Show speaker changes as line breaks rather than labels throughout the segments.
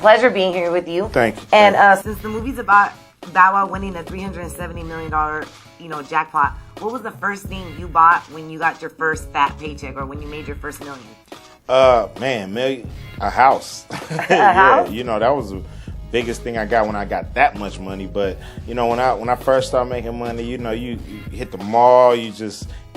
pleasure being here with you.
Thank you.
And since the movie's about Bow Wow winning a $370 million, jackpot, what was the first thing you bought when you got your first fat paycheck or when you made your first million?
A house.
A house?
Yeah, that was the biggest thing I got when I got that much money. But when I first started making money, you hit the mall, you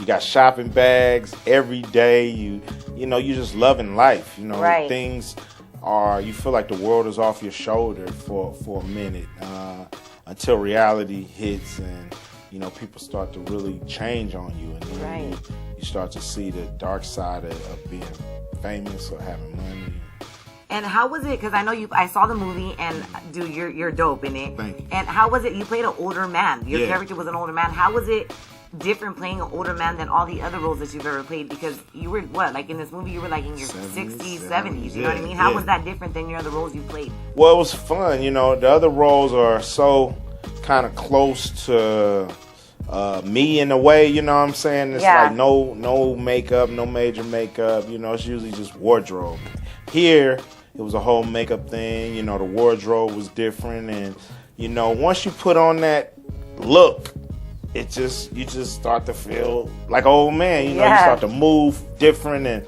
got shopping bags every day. You just loving life.
Right.
Things are, you feel like the world is off your shoulder for a minute until reality hits and people start to really change on you, and then you start to see the dark side of being famous or having money.
And how was it? Because I know I saw the movie, and dude, you're dope in it.
Thank you.
And how was it? You played an older man. Your character was an older man. How was it different playing an older man than all the other roles that you've ever played? Because you were in this movie, you were in your 60s, 70s. You know what I mean? How was that different than your other roles you played?
Well, it was fun. The other roles are so kind of close to me in a way, you know what I'm saying? It's like no makeup, no major makeup, it's usually just wardrobe. Here, it was a whole makeup thing, the wardrobe was different, and, once you put on that look, you just start to feel like an old man, you start to move different, and,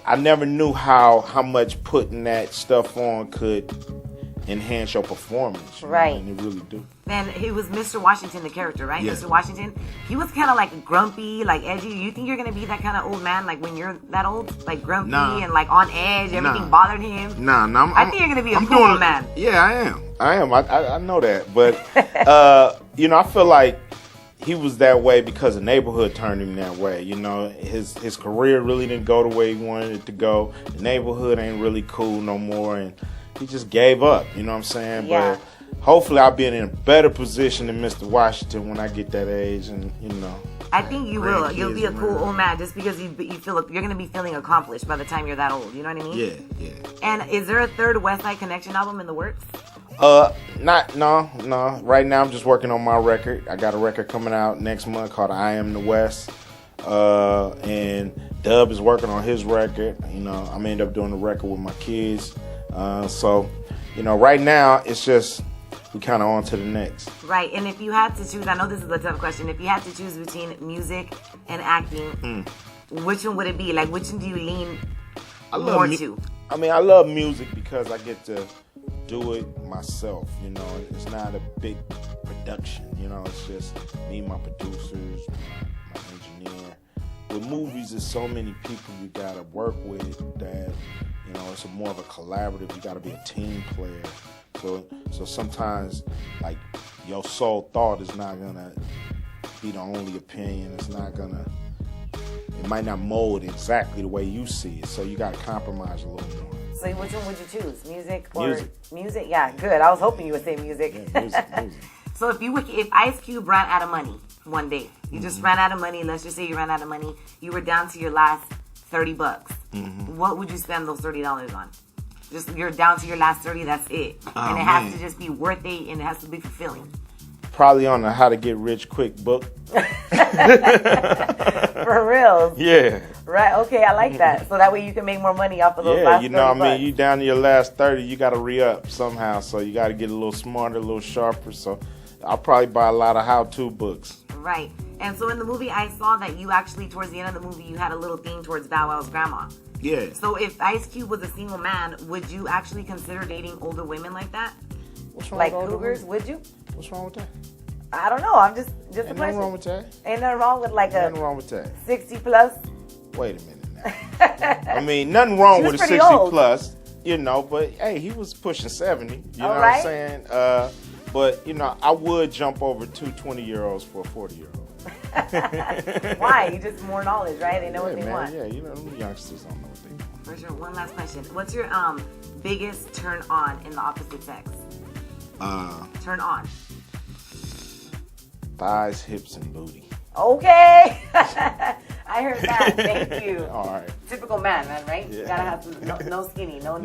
I never knew how much putting that stuff on could enhance your performance,
right?
And it really do.
And he was Mr. Washington, the character, right?
Yeah.
Mr. Washington. He was kind of like grumpy, like edgy. You think you're gonna be that kind of old man, like when you're that old, like grumpy and like on edge? Everything bothered him.
Nah.
I think you're gonna be a cool man.
Yeah, I am. I know that, but I feel like he was that way because the neighborhood turned him that way. His career really didn't go the way he wanted it to go. The neighborhood ain't really cool no more, and he just gave up, you know what I'm saying?
Yeah.
But hopefully I'll be in a better position than Mr. Washington when I get that age, and
I think you will. You'll be a cool old man just because you feel you're gonna be feeling accomplished by the time you're that old. You know what I mean?
Yeah.
And is there a third West Side Connection album in the works?
No. Right now I'm just working on my record. I got a record coming out next month called I Am the West. And Dub is working on his record. I'm gonna end up doing the record with my kids. So, right now it's just we kind of on to the next.
Right, and if you had to choose, I know this is a tough question. If you had to choose between music and acting, which one would it be? Like, which one do you lean more to?
I love music because I get to do it myself. It's not a big production. It's just me, my producers, my engineer. With movies, there's so many people you gotta work with that. It's more of a collaborative. You got to be a team player. So sometimes, like, your sole thought is not going to be the only opinion. It might not mold exactly the way you see it. So you got to compromise a little more.
So which one would you choose? Music or music? Yeah, good. I was hoping you would say music.
Yeah, music.
So if Ice Cube ran out of money one day, you just ran out of money. Let's just say you ran out of money. You were down to your last $30. What would you spend those $30 on? Just you're down to your last 30. That's it, and it has to just be worth it, and it has to be fulfilling.
Probably on the How to Get Rich Quick book.
For real.
Yeah.
Right. Okay, I like that. So that way you can make more money off of those last 30
you down to your last 30. You got to re-up somehow. So you got to get a little smarter, a little sharper. So I'll probably buy a lot of how-to books.
Right. And so in the movie, I saw that you actually, towards the end of the movie, you had a little thing towards Bow Wow's grandma.
Yeah.
So if Ice Cube was a single man, would you actually consider dating older women like that?
What's wrong
like
with
cougars, would you?
What's wrong with that?
I don't know. I'm just a
Ain't
question.
nothing wrong with that.
Ain't nothing wrong with
Nothing wrong with that.
60 plus?
Wait a minute now. Nothing wrong with a 60
old.
plus, but hey, he was pushing 70. You know what I'm saying? But, I would jump over two 20-year-olds for a 40-year-old.
Why? You just more knowledge, right? They know what they want.
Yeah, them youngsters don't know what they want.
For sure. One last question. What's your biggest turn on in the opposite sex? Turn on.
Thighs, hips, and booty.
Okay. I heard that. Thank you.
All right.
Typical man, right?
Yeah.
You gotta have no skinny, no.